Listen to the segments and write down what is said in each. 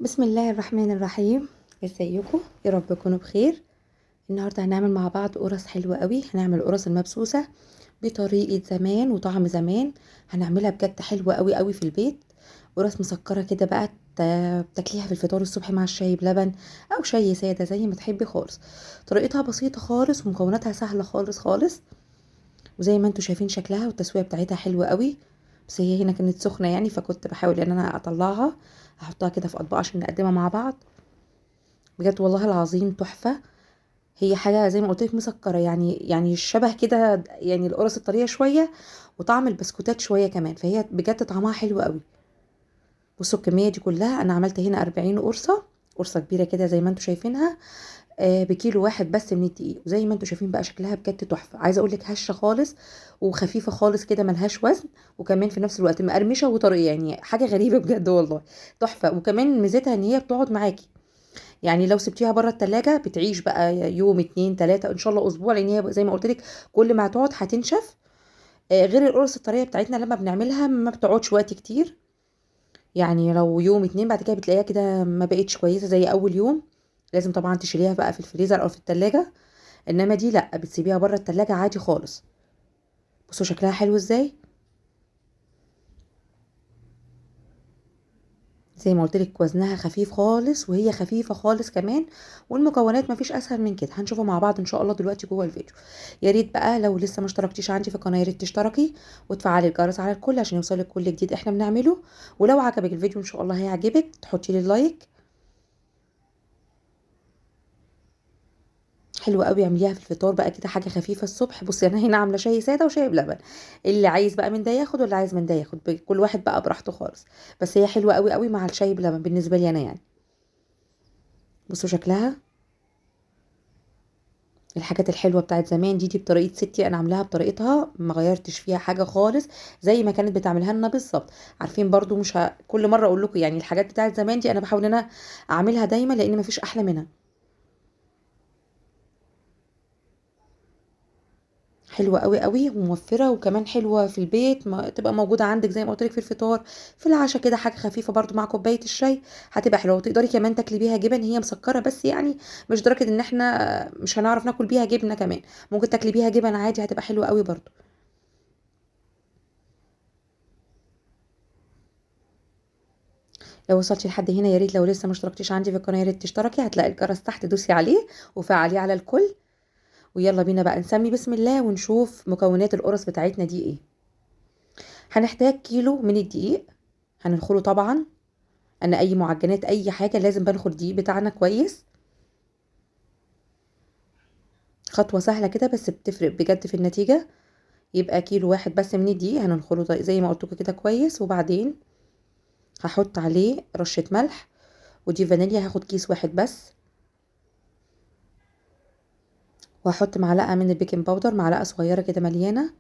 بسم الله الرحمن الرحيم. ازيكم؟ يا رب تكونوا بخير. النهارده هنعمل مع بعض قرص حلوه قوي. هنعمل قرص المبسوسه بطريقه زمان وطعم زمان. هنعملها بجد حلوه قوي قوي في البيت. قرص مسكره كده بقى، تاكليها في الفطار الصبح مع الشاي بلبن او شاي ساده زي ما تحبي خالص. طريقتها بسيطه خالص ومكوناتها سهله خالص خالص، وزي ما انتم شايفين شكلها والتسويه بتاعتها حلوه قوي. بس هي هنا كانت سخنه يعني، فكنت بحاول ان انا اطلعها. هحطها كده في اطباق عشان نقدمها مع بعض. بجد والله العظيم تحفة. هي حاجة زي ما قلت لك مسكرة، يعني شبه كده، يعني القرص الطرية شوية وطعم البسكوتات شوية كمان، فهي بجد طعمها حلو قوي. بصوا الكمية دي كلها انا عملت هنا 40 قرصة. قرصة كبيرة كده زي ما انتم شايفينها. بكيلو واحد بس من الدقيق، وزي ما انتم شايفين بقى شكلها بجد تحفة. عايزة اقول لك هشة خالص وخفيفة خالص كده، ملهاش وزن، وكمان في نفس الوقت مقرمشة وطرية، يعني حاجة غريبة بجد والله. تحفة. وكمان ميزتها ان هي بتقعد معاكي، يعني لو سبتيها بره التلاجة بتعيش بقى يوم اتنين تلاتة ان شاء الله اسبوع، لان هي زي ما قلت لك كل ما هتقعد هتنشف. غير القرص الطريه بتاعتنا لما بنعملها ما بتقعدش وقت كتير، يعني لو يوم اتنين بعد كده بتلاقيها كده ما بقتش كويسه زي اول يوم. لازم طبعا تشيليها بقى في الفريزر او في التلاجة. انما دي لا، بتسيبيها بره التلاجة عادي خالص. بصوا شكلها حلو ازاي. زي ما قلت لك وزنها خفيف خالص وهي خفيفه خالص كمان. والمكونات مفيش اسهل من كده، هنشوفها مع بعض ان شاء الله دلوقتي جوه الفيديو. يا ريت بقى لو لسه ما اشتركتيش عندي في القناه، يا ريت تشتركي وتفعلي الجرس على الكل عشان يوصلك كل جديد احنا بنعمله. ولو عجبك الفيديو ان شاء الله هيعجبك تحطي لي لايك. حلوه قوي، اعمليها في الفطار بقى كده حاجه خفيفه الصبح. بصي انا هنا عامله شاي ساده وشاي بلبن، اللي عايز بقى من ده ياخد واللي عايز من ده ياخد، كل واحد بقى براحته خالص. بس هي حلوه قوي قوي مع الشاي بلبن بالنسبه لي انا يعني. بصوا شكلها. الحاجات الحلوه بتاعت زمان دي بطريقه ستي، انا عاملاها بطريقتها ما غيرتش فيها حاجه خالص، زي ما كانت بتعملها لنا بالظبط. عارفين برضو مش كل مره اقول لكم يعني الحاجات بتاعت زمان دي انا بحاول ان انا اعملها دايما، لان ما فيش احلى منها. حلوه قوي قوي وموفره، وكمان حلوه في البيت، ما تبقى موجوده عندك زي ما قلت لك في الفطار، في العشاء كده حاجه خفيفه برضو مع كوبايه الشاي. هتبقى حلوه، وتقدري كمان تاكلي بيها جبن. هي مسكره بس يعني مش درجه ان احنا مش هنعرف ناكل بيها جبنه كمان. ممكن تاكلي بيها جبن عادي، هتبقى حلوه قوي برضو. لو وصلتي لحد هنا يا ريت لو لسه ما اشتركتيش عندي في القناه يا ريت تشتركي. هتلاقي الجرس تحت، دوسي عليه وفعليه على الكل. ويلا بينا بقى نسمي بسم الله ونشوف مكونات القرص بتاعتنا دي ايه. هنحتاج كيلو من الدقيق، هننخله طبعا. انا اي معجنات اي حاجه لازم بنخل الدقيق بتاعنا كويس. خطوه سهله كده بس بتفرق بجد في النتيجه. يبقى كيلو واحد بس من الدقيق هننخله زي ما قلت لكم كده كويس. وبعدين هحط عليه رشه ملح، ودي فانيليا هاخد كيس واحد بس. وهحط معلقه من البيكنج باودر، معلقه صغيره كده مليانه.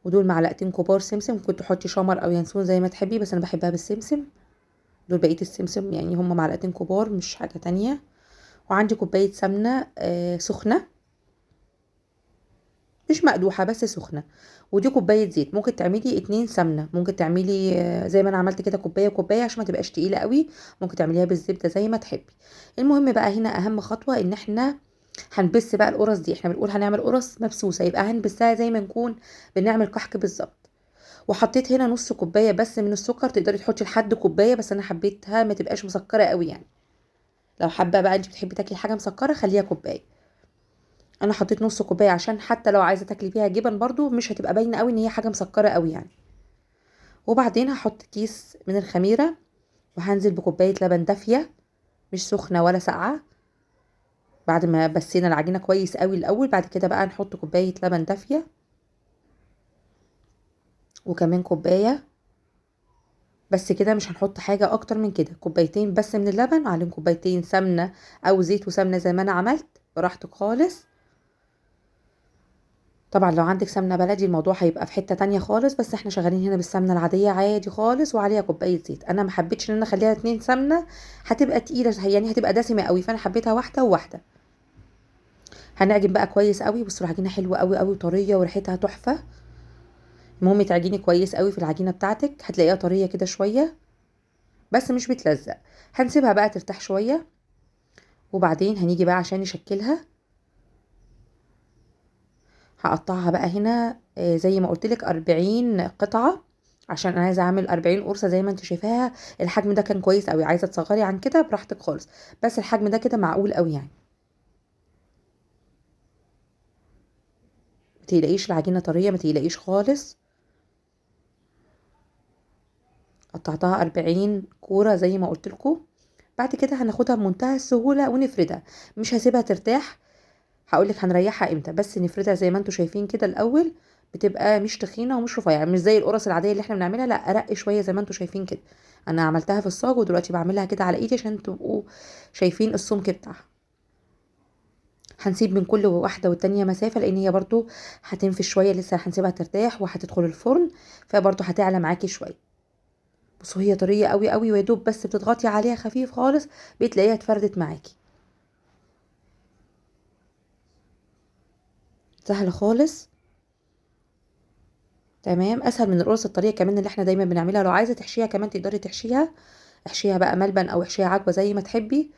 ودول معلقتين كبار سمسم، ممكن تحطي شمر او ينسون زي ما تحبي، بس انا بحبها بالسمسم. دول بقيه السمسم، يعني هم معلقتين كبار مش حاجه تانية. وعندي كوبايه سمنه سخنه، مش مقدوحه بس سخنه. ودي كوبايه زيت. ممكن تعملي اتنين سمنه، ممكن تعملي زي ما انا عملت كده كوبايه وكوبايه عشان ما تبقاش تقيله قوي. ممكن تعمليها بالزبده زي ما تحبي. المهم بقى هنا اهم خطوه ان احنا هنبس بقى القرص دي. احنا بنقول هنعمل قرص مبسوسه، يبقى هنبسها زي ما نكون بنعمل كحك بالظبط. وحطيت هنا نص كوبايه بس من السكر، تقدري تحطي لحد كوبايه، بس انا حبيتها ما تبقاش مسكره قوي يعني. لو حابه بقى انت بتحبي تاكلي حاجه مسكره خليها كوبايه. انا حطيت نص كوبايه عشان حتى لو عايزه تاكلي فيها جبن برضو مش هتبقى باينه قوي ان هي حاجه مسكره قوي يعني. وبعدين هحط كيس من الخميره، وهنزل بكوبايه لبن دافيه، مش سخنه ولا ساقعه. بعد ما بسينا العجينه كويس قوي الاول، بعد كده بقى نحط كوبايه لبن دافيه. وكمان كوبايه. بس كده مش هنحط حاجه اكتر من كده، كوبايتين بس من اللبن وعليهم كوبايتين سمنه او زيت وسمنه زي ما انا عملت براحتك خالص. طبعا لو عندك سمنه بلدي الموضوع هيبقى في حته تانية خالص، بس احنا شغالين هنا بالسمنه العاديه عادي خالص، وعليها كوبايه زيت. انا ما حبيتش ان انا اخليها اتنين سمنه، هتبقى تقيله يعني هتبقى دسمه قوي، فانا حبيتها واحده وواحده. هنعجن بقى كويس قوي. بصوا العجينه حلوه قوي قوي طريه وريحتها تحفه. المهم تعجني كويس قوي في العجينه بتاعتك، هتلاقيها طريه كده شويه. بس مش بتلزق. هنسيبها بقى ترتاح شوية، وبعدين هنيجي بقى عشان نشكلها. هقطعها بقى هنا زي ما قلت لك 40 قطعة، عشان انا عايزه اعمل 40 قرصه زي ما انت شايفاها. الحجم ده كان كويس قوي، عايزه تصغري عن كده براحتك خالص، بس الحجم ده كده معقول قوي يعني. ما تقلقيش العجينه طريه، ما تقلقيش خالص. قطعتها 40 كوره زي ما قلت لكم. بعد كده هناخدها بمنتهى السهوله ونفردها. مش هسيبها ترتاح، هقولك هنريحها امتى، بس نفردها زي ما انتم شايفين كده الاول. بتبقى مش تخينه ومش رفيعه، مش زي القرص العاديه اللي احنا بنعملها، لا ارق شويه زي ما انتم شايفين كده. انا عملتها في الصاج ودلوقتي بعملها كده على ايدي عشان تبقوا شايفين السمك بتاعها. هنسيب من كل واحده والتانيه مسافه، لان هي برضو هتنفش شويه، لسه هنسيبها ترتاح وهتدخل الفرن، فبرضو هتعلى معاكي شويه. بصوا هي طريه قوي قوي، ويا دوب بس بتضغطي عليها خفيف خالص بتلاقيها اتفردت معاكي. سهله خالص. تمام، اسهل من القرص الطريه كمان اللي احنا دايما بنعملها. لو عايزه تحشيها كمان تقدري تحشيها، احشيها بقى ملبن او احشيها عجوه زي ما تحبي.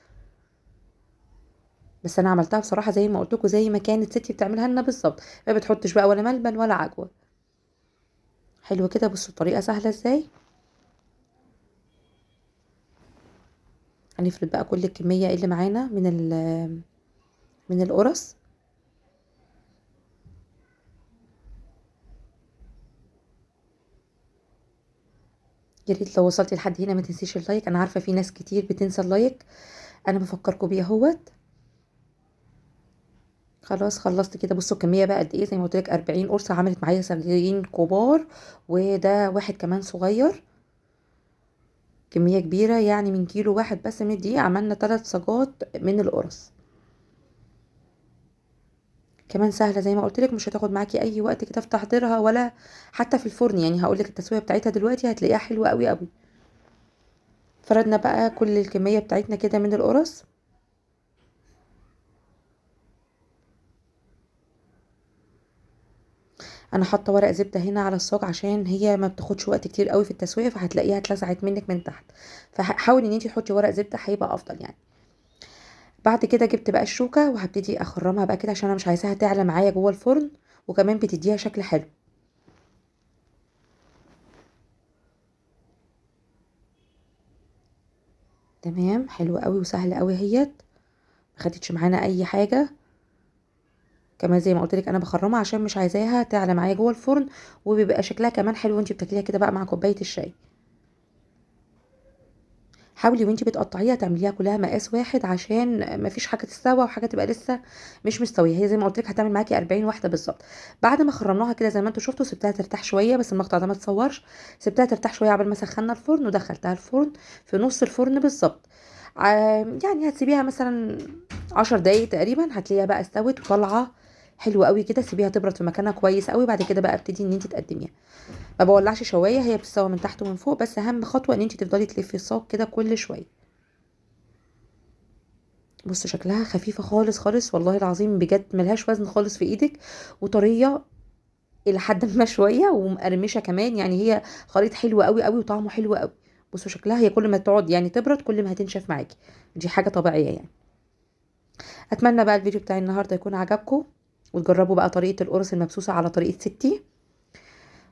بس انا عملتها بصراحه زي ما قلت لكم، زي ما كانت ستي بتعملها لنا بالظبط، ما بتحطش بقى ولا ملبن ولا عجوه. حلو كده، بصوا الطريقه سهله ازاي. هنفرد بقى كل الكميه اللي معانا من القرص. يا ريت لو وصلتي لحد هنا ما تنسيش اللايك، انا عارفه في ناس كتير بتنسى اللايك، انا بفكركم بيه اهوت. خلاص خلصت كده. بصوا الكميه بقى قد ايه، زي ما قلت لك 40 قرصه، عملت معايا صاجين كبار، وده واحد كمان صغير. كميه كبيره يعني، من كيلو واحد بس من الدقيق عملنا 3 صاجات من القرص. كمان سهله زي ما قلت لك، مش هتاخد معاكي اي وقت كده في تحضيرها، ولا حتى في الفرن. يعني هقول لك التسويه بتاعتها دلوقتي هتلاقيها حلوه قوي قوي. فردنا بقى كل الكميه بتاعتنا كده من القرص. انا حاطه ورق زبده هنا على الصاج عشان هي ما بتاخدش وقت كتير قوي في التسويه، فهتلاقيها اتلسعت منك من تحت، فحاولي ان انت تحطي ورق زبده هيبقى افضل يعني. بعد كده جبت بقى الشوكه وهبتدي اخرمها بقى كده، عشان انا مش عايزاها تعلى معايا جوه الفرن، وكمان بتديها شكل حلو. تمام، حلوه قوي وسهله قوي اهيت، ما خدتش معانا اي حاجه. كمان زي ما قلت لك انا بخرمها عشان مش عايزاها تعلى معايا جوه الفرن، وبيبقى شكلها كمان حلو وانتي بتاكليها كده بقى مع كوبايه الشاي. حاولي وانتي بتقطعيها تعمليها كلها مقاس واحد، عشان مفيش حاجه تستوى وحاجه تبقى لسه مش مستويه. هي زي ما قلت لك هتعمل معاكي 40 واحده بالظبط. بعد ما خرمناها كده زي ما انتوا شفتوا، سبتها ترتاح شويه، بس المقطع ده ما تصورش. سبتها ترتاح شويه عبال ما سخنا الفرن ودخلتها الفرن في نص الفرن بالظبط. يعني هتسيبيها مثلا 10 دقايق تقريبا، هتلاقيها بقى استوت وطالعه حلوه قوي كده. سيبيها تبرد في مكانها كويس قوي، بعد كده بقى ابتدي ان انت تقدميها. ما بولعش شوايه، هي بتستوي من تحت ومن فوق، بس اهم خطوه ان انت تفضلي تلفي الصاج كده كل شويه. بص شكلها خفيفه خالص خالص، والله العظيم بجد ملهاش وزن خالص في ايدك، وطريه الى حد ما شويه، ومقرمشه كمان. يعني هي خليط حلو قوي قوي وطعمه حلو قوي. بصوا شكلها، هي كل ما تقعد يعني تبرد كل ما هتنشف معاكي، دي حاجه طبيعيه يعني. اتمنى بقى الفيديو بتاعي النهارده يكون عجبكم، وتجربوا بقى طريقه القرص المبسوسه على طريقه ستي.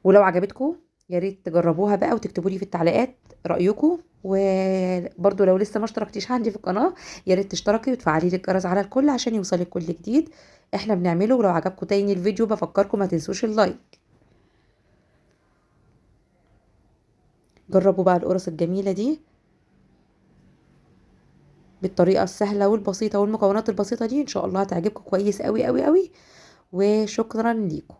ولو عجبتكم يا ريت تجربوها بقى وتكتبوا لي في التعليقات رايكم. وبرضو لو لسه ما اشتركتيش عندي في القناه، يا ريت تشتركي وتفعلي لي الجرس على الكل عشان يوصلك كل جديد احنا بنعمله. ولو عجبكم تاني الفيديو بفكركم ما تنسوش اللايك. جربوا بقى القرص الجميله دي بالطريقه السهله والبسيطه والمكونات البسيطه دي، ان شاء الله هتعجبكم كويس قوي قوي قوي. وشكرا ليكم.